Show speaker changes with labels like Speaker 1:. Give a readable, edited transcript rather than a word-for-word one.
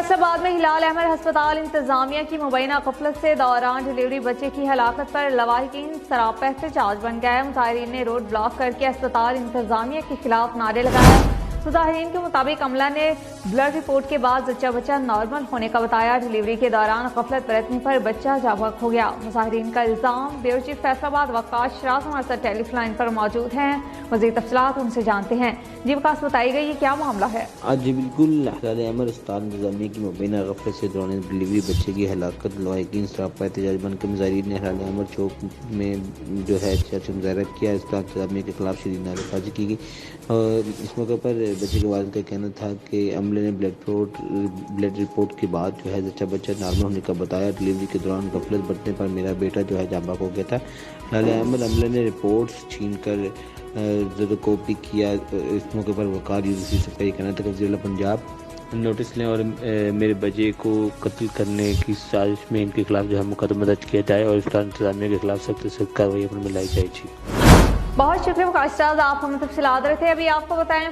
Speaker 1: फैसलाबाद में हिलाल अहमद अस्पताल इंतजामिया की मुबैना गफलत से दौरान डिलीवरी बच्चे की हलाकत पर लवाहिकीन सरापा एहतजाज बन गया है। मुजाहिरीन ने रोड ब्लॉक करके अस्पताल इंतजामिया के खिलाफ नारे लगाए। मुजाहिरीन के मुताबिक अमला ने ब्लड रिपोर्ट के बाद बच्चा नॉर्मल होने का बताया। डिलीवरी के दौरान गफलत बरतने पर बच्चा जाबक हो गया। मुजाहिरीन का इल्जाम। ब्यूरो चीफ फैसलाबाद वकास शराज हमारे साथ टेलीफोन लाइन पर मौजूद हैं। मज़ीद तफसीलात उनसे जानते हैं। जी वकास, बताई गई ये क्या मामला है?
Speaker 2: आज जी बिल्कुल हिलाल अहमद अस्पताल इंतजामिया की मुबैना गफलत से दौरान डिलीवरी बच्चे की हलाकत लवाहिकीन सरापा एहतजाज बन के मुजाहिरीन ने हिलाल अहमद चौक में जो है चर्च मुजाहरा किया। अस्पताल इंतजामिया के खिलाफ शदीद नारेबाजी की गई और इस मौके पर बच्चे के वालिद का कहना था कि अमले ने ब्लड रिपोर्ट के बाद जो है बच्चा नॉर्मल होने का बताया। डिलीवरी के दौरान गफलत बरतने पर मेरा बेटा जो है जाबाक हो गया था। हिलाल अहमद अमले ने रिपोर्ट्स छीन कर कॉपी किया। इस मौके पर वकार यूनिवर्सिटी से कई कहना था कि वज़ीर पंजाब नोटिस लें और मेरे बच्चे को कत्ल करने की साजिश में इनके खिलाफ जो है मुकदमा दर्ज किया जाए और इस इंतजामिया के खिलाफ सख्त से कार्रवाई पर मिलाई जाए।
Speaker 1: बहुत शुक्रिया वकास शराज, आप हमें तफसीलात रहे थे। अभी आपको बताएं